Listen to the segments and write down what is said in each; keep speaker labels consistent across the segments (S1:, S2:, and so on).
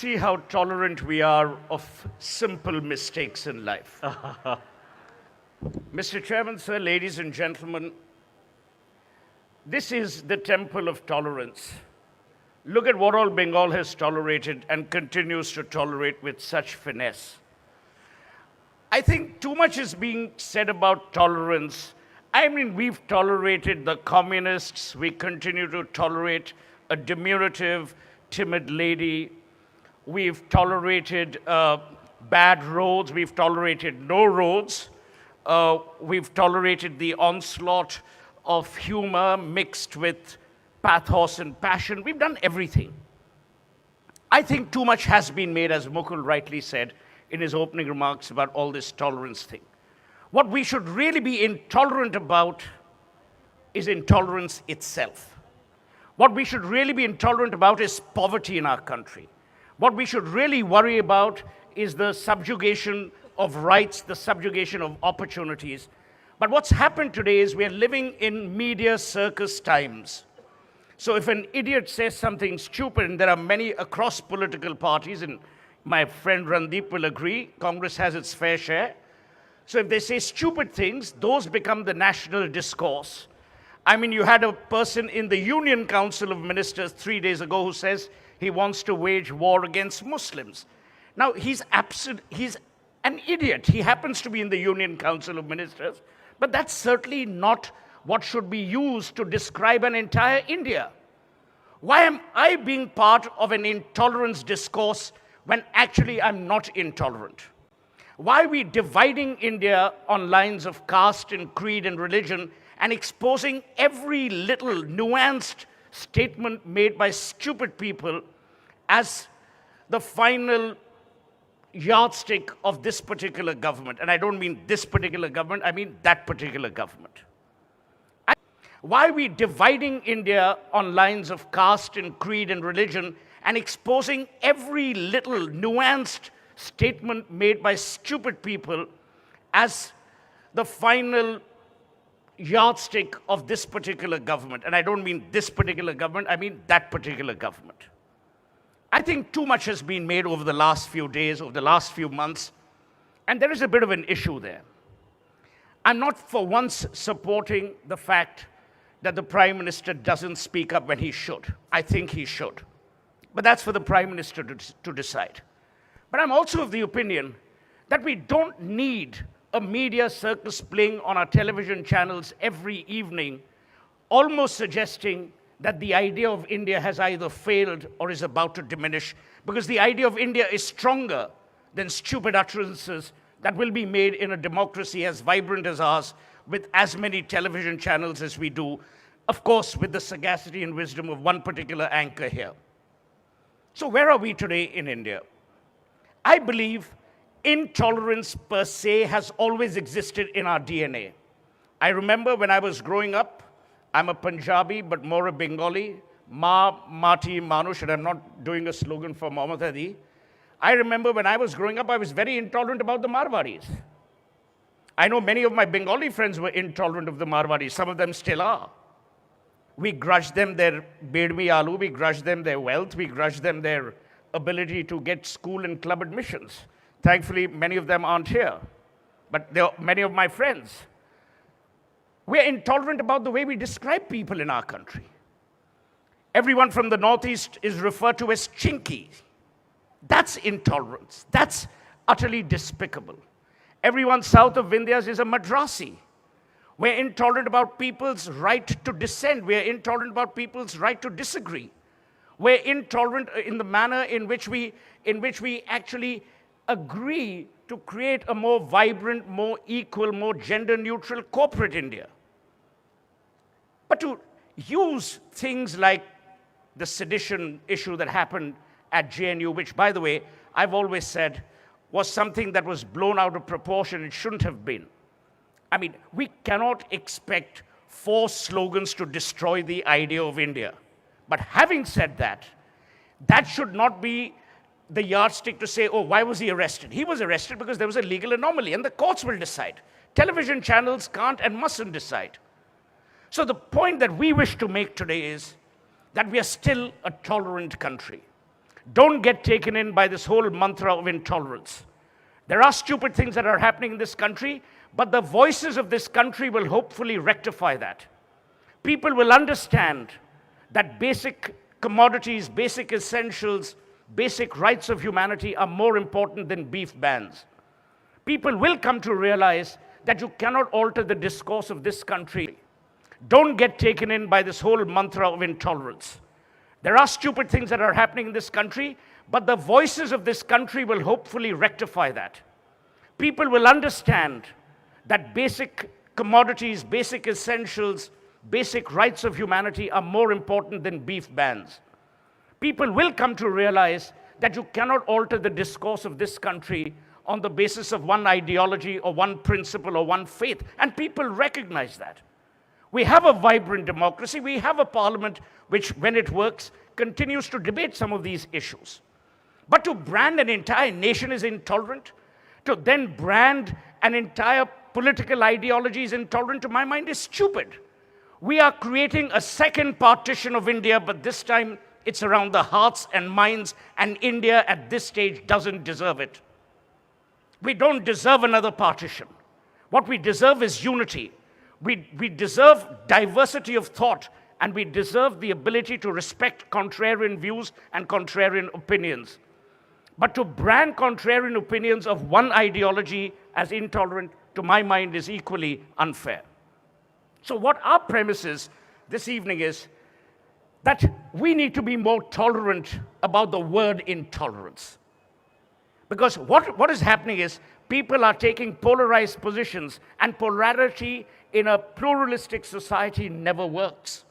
S1: see how tolerant we are of simple mistakes in life. Mr. Chairman, sir, ladies and gentlemen, this is the temple of tolerance. Look at what all Bengal has tolerated and continues to tolerate with such finesse. I think too much is being said about tolerance. I mean, we've tolerated the communists. We continue to tolerate a diminutive, timid lady. We've tolerated bad roads. We've tolerated no roads. We've tolerated the onslaught of humor mixed with pathos and passion. We've done everything. I think too much has been made, as Mukul rightly said in his opening remarks, about all this tolerance thing. What we should really be intolerant about is intolerance itself. What we should really be intolerant about is poverty in our country. What we should really worry about is the subjugation of rights, the subjugation of opportunities. But what's happened today is we're living in media circus times. So if an idiot says something stupid, and there are many across political parties, and my friend Randeep will agree, Congress has its fair share. So if they say stupid things, those become the national discourse. I mean, you had a person in the Union Council of Ministers 3 days ago who says he wants to wage war against Muslims. Now, he's an idiot. He happens to be in the Union Council of Ministers, but that's certainly not what should be used to describe an entire India. Why am I being part of an intolerance discourse when actually I'm not intolerant? Why are we dividing India on lines of caste and creed and religion and exposing every little nuanced statement made by stupid people as the final yardstick of this particular government? And I don't mean this particular government, I mean that particular government. Why are we dividing India on lines of caste and creed and religion and exposing every little nuanced statement made by stupid people as the final yardstick of this particular government? And I don't mean this particular government, I mean that particular government. I think too much has been made over the last few days, over the last few months, and there is a bit of an issue there. I'm not for once supporting the fact that the Prime Minister doesn't speak up when he should. I think he should. But that's for the Prime Minister to decide. But I'm also of the opinion that we don't need a media circus playing on our television channels every evening, almost suggesting that the idea of India has either failed or is about to diminish, because the idea of India is stronger than stupid utterances that will be made in a democracy as vibrant as ours, with as many television channels as we do, of course, with the sagacity and wisdom of one particular anchor here. So where are we today in India? I believe intolerance per se has always existed in our DNA. I remember when I was growing up, I'm a Punjabi, but more a Bengali, Ma, Mati, Manush, and I'm not doing a slogan for Mohammad Hadi. I remember when I was growing up, I was very intolerant about the Marwadis. I know many of my Bengali friends were intolerant of the Marwadis. Some of them still are. We grudge them their bedmi aloo, we grudge them their wealth, we grudge them their ability to get school and club admissions. Thankfully, many of them aren't here, but they're many of my friends. We're intolerant about the way we describe people in our country. Everyone from the Northeast is referred to as chinky. That's intolerance. That's utterly despicable. Everyone south of Vindhyas is a Madrasi. We're intolerant about people's right to dissent. We're intolerant about people's right to disagree. We're intolerant in the manner in which we actually agree to create a more vibrant, more equal, more gender-neutral corporate India. But to use things like the sedition issue that happened at JNU, which, by the way, I've always said was something that was blown out of proportion. It shouldn't have been. I mean, we cannot expect force slogans to destroy the idea of India. But having said that, that should not be the yardstick to say, oh, why was he arrested? He was arrested because there was a legal anomaly, and the courts will decide. Television channels can't and mustn't decide. So the point that we wish to make today is that we are still a tolerant country. Don't get taken in by this whole mantra of intolerance. There are stupid things that are happening in this country, but the voices of this country will hopefully rectify that. People will understand that basic commodities, basic essentials, basic rights of humanity are more important than beef bans. People will come to realize that you cannot alter the discourse of this country. Don't get taken in by this whole mantra of intolerance. There are stupid things that are happening in this country, but the voices of this country will hopefully rectify that. People will understand that basic commodities, basic essentials, basic rights of humanity are more important than beef bans. People will come to realize that you cannot alter the discourse of this country on the basis of one ideology or one principle or one faith, and people recognize that. We have a vibrant democracy. We have a parliament which, when it works, continues to debate some of these issues. But to brand an entire nation as intolerant, to then brand an entire political ideology as intolerant, to my mind, is stupid. We are creating a second partition of India, but this time it's around the hearts and minds, and India at this stage doesn't deserve it. We don't deserve another partition. What we deserve is unity. We deserve diversity of thought, and we deserve the ability to respect contrarian views and contrarian opinions. But to brand contrarian opinions of one ideology as intolerant, to my mind, is equally unfair. So what our premise is this evening is that we need to be more tolerant about the word intolerance. Because what is happening is people are taking polarized positions, and polarity in a pluralistic society never works.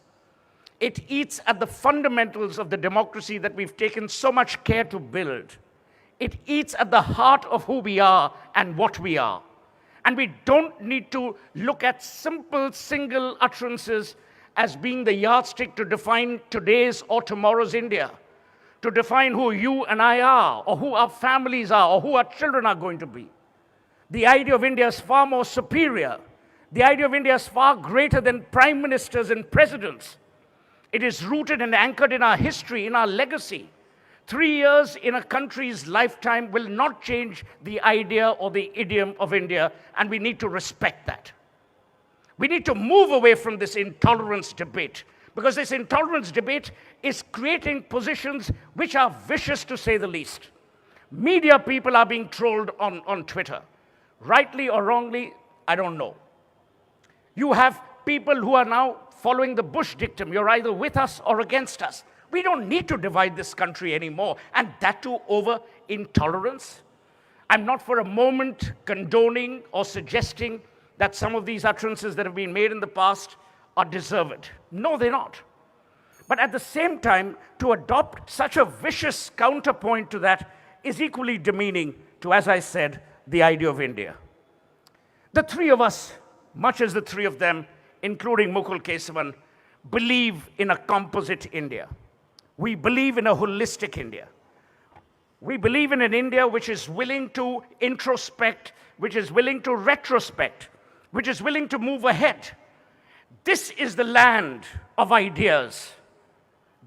S1: It eats at the fundamentals of the democracy that we've taken so much care to build. It eats at the heart of who we are and what we are. And we don't need to look at simple single utterances as being the yardstick to define today's or tomorrow's India, to define who you and I are, or who our families are, or who our children are going to be. The idea of India is far more superior. The idea of India is far greater than prime ministers and presidents. It is rooted and anchored in our history, in our legacy. 3 years in a country's lifetime will not change the idea or the idiom of India, and we need to respect that. We need to move away from this intolerance debate, because this intolerance debate is creating positions which are vicious, to say the least. Media people are being trolled on Twitter. Rightly or wrongly, I don't know. You have people who are now following the Bush dictum. You're either with us or against us. We don't need to divide this country anymore, and that too over intolerance. I'm not for a moment condoning or suggesting that some of these utterances that have been made in the past are deserved. No, they're not. But at the same time, to adopt such a vicious counterpoint to that is equally demeaning to, as I said, the idea of India. The three of us, much as the three of them, including Mukul Kesavan, believe in a composite India. We believe in a holistic India. We believe in an India which is willing to introspect, which is willing to retrospect, which is willing to move ahead. This is the land of ideas.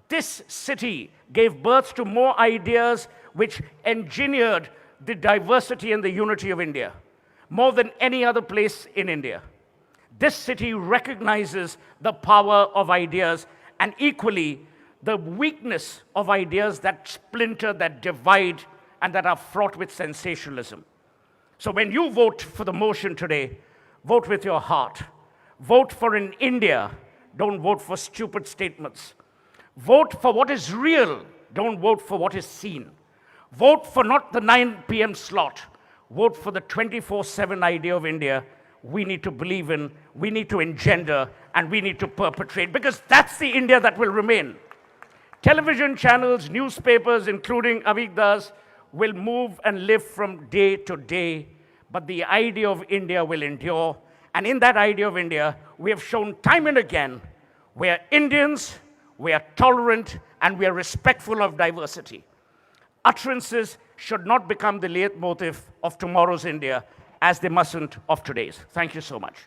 S1: This city gave birth to more ideas which engineered the diversity and the unity of India, more than any other place in India. This city recognizes the power of ideas, and equally the weakness of ideas that splinter, that divide, and that are fraught with sensationalism. So when you vote for the motion today, vote with your heart. Vote for an India. Don't vote for stupid statements. Vote for what is real. Don't vote for what is seen. Vote for not the 9 p.m. slot. Vote for the 24/7 idea of India we need to believe in, we need to engender, and we need to perpetrate, because that's the India that will remain. Television channels, newspapers, including Avigda's, will move and live from day to day, but the idea of India will endure. And in that idea of India, we have shown time and again, we are Indians, we are tolerant, and we are respectful of diversity. Utterances should not become the leitmotif of tomorrow's India, as they mustn't of today's. Thank you so much.